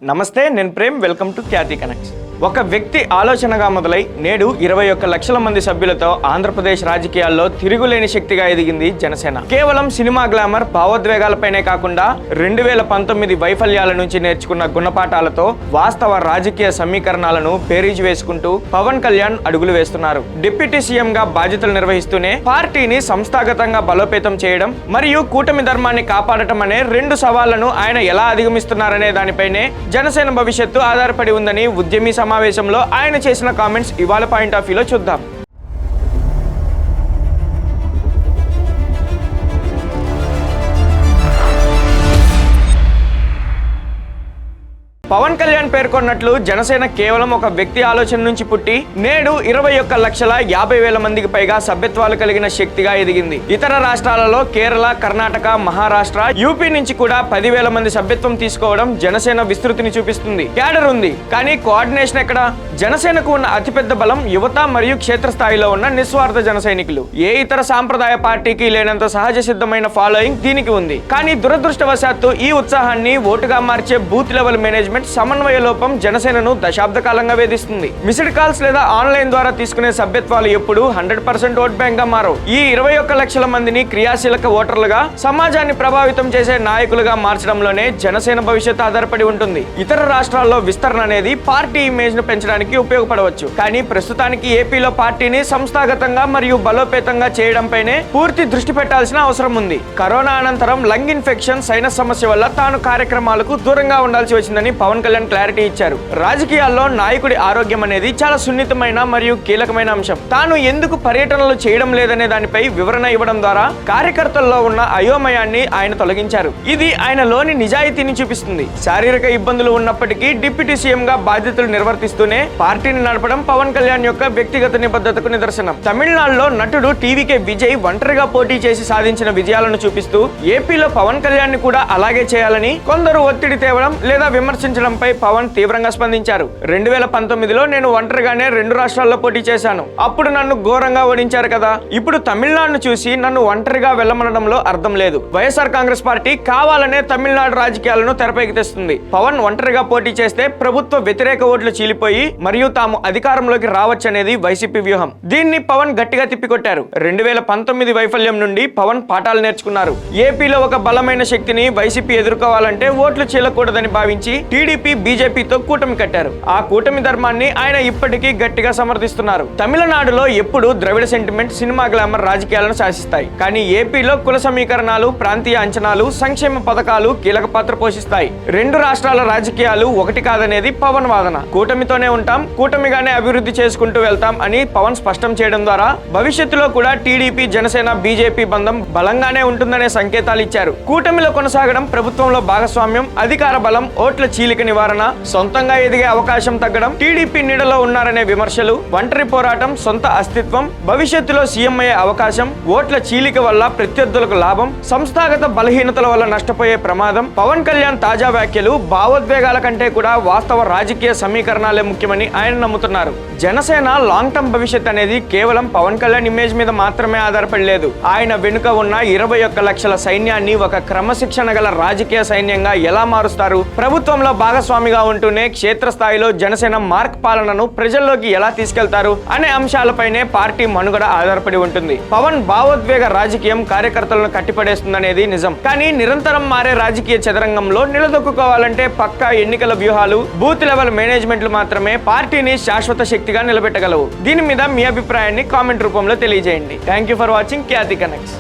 నమస్తే, నేను Prem. Welcome to Khyati Connects. ఒక వ్యక్తి ఆలోచనగా మొదలై నేడు 21 లక్షల మంది సభ్యులతో ఆంధ్రప్రదేశ్ రాజకీయాల్లో తిరుగులేని శక్తిగా ఎదిగింది జనసేన. కేవలం సినిమా గ్లామర్, భావోద్వేగాలపైనే కాకుండా 2019 వైఫల్యాల నుంచి నేర్చుకున్న గుణపాఠాలతో వాస్తవ రాజకీయ సమీకరణాలను బేరీజు వేసుకుంటూ పవన్ కళ్యాణ్ అడుగులు వేస్తున్నారు. డిప్యూటీ సీఎం గా బాధ్యతలు నిర్వహిస్తూనే పార్టీని సంస్థాగతంగా బలోపేతం చేయడం మరియు కూటమి ధర్మాన్ని కాపాడటం అనే 2 సవాళ్లను ఆయన ఎలా అధిగమిస్తున్నారనే దానిపైనే జనసేన భవిష్యత్తు ఆధారపడి ఉందని ఉద్యమీ సమావేశంలో ఆయన చేసిన కామెంట్స్ ఇవాళ పాయింట్ ఆఫ్ వ్యూలో చూద్దాం. పవన్ కళ్యాణ్ పేర్కొన్నట్లు జనసేన కేవలం ఒక వ్యక్తి ఆలోచన నుంచి పుట్టి నేడు 21,50,000 మందికి పైగా సభ్యత్వాలు కలిగిన శక్తిగా ఎదిగింది. ఇతర రాష్ట్రాలలో కేరళ, కర్ణాటక, మహారాష్ట్ర, యూపీ నుంచి కూడా 10,000 మంది సభ్యత్వం తీసుకోవడం జనసేన విస్తృతిని చూపిస్తుంది. క్యాడర్ ఉంది, కానీ కోఆర్డినేషన్ ఎక్కడ? జనసేనకు ఉన్న అతిపెద్ద బలం యువత మరియు క్షేత్రస్థాయిలో ఉన్న నిస్వార్థ జన సైనికులు. ఏ ఇతర సాంప్రదాయ పార్టీకి లేనంత సహజ సిద్ధమైన ఫాలోయింగ్ దీనికి ఉంది. కానీ దురదృష్టవశాత్తు ఈ ఉత్సాహాన్ని ఓటుగా మార్చే బూత్ లెవెల్ మేనేజ్మెంట్ సమన్వయ లోపం జనసేనను దశాబ్ద కాలంగా వేధిస్తుంది. మిస్డ్ కాల్స్ లేదా ఆన్లైన్ ద్వారా తీసుకునే సభ్యత్వాలు ఎప్పుడు 100% ఓట్ బ్యాంక్ గా మారవు. ఈ 21 లక్షల మందిని క్రియాశీలక ఓటర్లుగా, సమాజాన్ని ప్రభావితం చేసే నాయకులుగా మార్చడంలోనే జనసేన భవిష్యత్తు ఆధారపడి ఉంటుంది. ఇతర రాష్ట్రాల్లో విస్తరణ అనేది పార్టీ ఇమేజ్ ను పెంచడానికి ఉపయోగపడవచ్చు, కానీ ప్రస్తుతానికి ఏపీలో పార్టీని సంస్థాగతంగా మరియు బలోపేతంగా చేయడంపైనే పూర్తి దృష్టి పెట్టాల్సిన అవసరం ఉంది. కరోనా అనంతరం లంగ్ ఇన్ఫెక్షన్, సైనస్ సమస్య వల్ల తాను కార్యక్రమాలకు దూరంగా ఉండాల్సి వచ్చిందని పవన్ కళ్యాణ్ క్లారిటీ ఇచ్చారు. రాజకీయాల్లో నాయకుడి ఆరోగ్యం అనేది చాలా సున్నితమైన మరియు కీలకమైన అంశం. తాను ఎందుకు పర్యటనలు చేయడం లేదనే దానిపై వివరణ ఇవ్వడం ద్వారా కార్యకర్తల్లో ఉన్న అయోమయాన్ని ఆయన తొలగించారు. ఇది ఆయనలోని నిజాయితీని చూపిస్తుంది. శారీరక ఇబ్బందులు ఉన్నప్పటికీ డిప్యూటీ సీఎం గా బాధ్యతలు నిర్వర్తిస్తూనే పార్టీని నడపడం పవన్ కళ్యాణ్ యొక్క వ్యక్తిగత నిబద్ధతకు నిదర్శనం. తమిళనాడులో నటుడు టీవీకే విజయ్ ఒంటరిగా పోటీ చేసి సాధించిన విజయాలను చూపిస్తూ ఏపీలో పవన్ కళ్యాణ్ ని కూడా అలాగే చేయాలని కొందరు ఒత్తిడి తేవడం లేదా విమర్శించడంపై పవన్ తీవ్రంగా స్పందించారు. 2019లో నేను ఒంటరిగానే 2 రాష్ట్రాల్లో పోటీ చేశాను. అప్పుడు నన్ను ఘోరంగా ఓడించారు కదా. ఇప్పుడు తమిళనాడును చూసి నన్ను ఒంటరిగా వెళ్లమనడంలో అర్థం లేదు. వైఎస్ఆర్ కాంగ్రెస్ పార్టీ కావాలనే తమిళనాడు రాజకీయాలను తెరపైకి తెస్తుంది. పవన్ ఒంటరిగా పోటీ చేస్తే ప్రభుత్వ వ్యతిరేక ఓట్లు చీలిపోయి మరియు తాము అధికారంలోకి రావచ్చనేది వైసీపీ వ్యూహం. దీన్ని పవన్ గట్టిగా తిప్పికొట్టారు. 2019 వైఫల్యం నుండి పవన్ పాఠాలు నేర్చుకున్నారు. ఏపీలో ఒక బలమైన శక్తిని వైసీపీ ఎదుర్కోవాలంటే ఓట్లు చీలకూడదని భావించి టీడీపీ, బీజేపీతో కూటమి కట్టారు. ఆ కూటమి ధర్మాన్ని ఆయన ఇప్పటికీ గట్టిగా సమర్థిస్తున్నారు. తమిళనాడులో ఎప్పుడు ద్రవిడ సెంటిమెంట్, సినిమా గ్లామర్ రాజకీయాలను శాసిస్తాయి. కానీ ఏపీలో కుల సమీకరణాలు, ప్రాంతీయ అంచనాలు, సంక్షేమ పథకాలు కీలక పాత్ర పోషిస్తాయి. 2 రాష్ట్రాల రాజకీయాలు ఒకటి కాదనేది పవన్ వాదన. కూటమితోనే ఉంటాం, కూటమిగానే అభివృద్ధి చేసుకుంటూ వెళ్తాం అని పవన్ స్పష్టం చేయడం ద్వారా భవిష్యత్తులో కూడా టీడీపీ, జనసేన, బీజేపీ బంధం బలంగానే ఉంటుందనే సంకేతాలు ఇచ్చారు. కూటమిలో కొనసాగడం, ప్రభుత్వంలో భాగస్వామ్యం, అధికార బలం, ఓట్ల చీలిక నివారణ, సొంతంగా ఎదిగే అవకాశం తగ్గడం, టీడీపీ నీడలో ఉన్నారనే విమర్శలు, ఒంటరి పోరాటం, సొంత అస్తిత్వం, భవిష్యత్తులో సీఎం అయ్యే అవకాశం, ఓట్ల చీలిక వల్ల ప్రత్యర్థులకు లాభం, సంస్థాగత బలహీనతల వల్ల నష్టపోయే ప్రమాదం. పవన్ కళ్యాణ్ తాజా వ్యాఖ్యలు భావోద్వేగాల కంటే కూడా వాస్తవ రాజకీయ సమీకరణాలే ముఖ్యమని ఆయన నమ్ముతున్నారు. జనసేన లాంగ్ టర్మ్ భవిష్యత్ అనేది కేవలం పవన్ కళ్యాణ్ ఇమేజ్ మీద మాత్రమే ఆధారపడలేదు. ఆయన వెనుక ఉన్న 21 లక్షల సైన్యాన్ని ఒక క్రమశిక్షణ గల రాజకీయ సైన్యంగా ఎలా మారుస్తారు, ప్రభుత్వంలో భాగస్వామిగా ఉంటూనే క్షేత్రస్థాయిలో జనసేన మార్క్ పాలనను ప్రజల్లోకి ఎలా తీసుకెళ్తారు అనే అంశాలపైనే పార్టీ మనుగడ ఆధారపడి ఉంటుంది. పవన్ భావోద్వేగ రాజకీయం కార్యకర్తలను కట్టిపడేస్తుందనేది నిజం. కానీ నిరంతరం మారే రాజకీయ చదరంగంలో నిలదొక్కుకోవాలంటే పక్కా ఎన్నికల వ్యూహాలు, బూత్ లెవెల్ మేనేజ్మెంట్లు మాత్రమే పార్టీని శాశ్వత శక్తిగా నిలబెట్టగలవు. దీని మీద మీ అభిప్రాయాన్ని కామెంట్ రూపంలో తెలియజేయండి. Thank you for watching Khyati connects.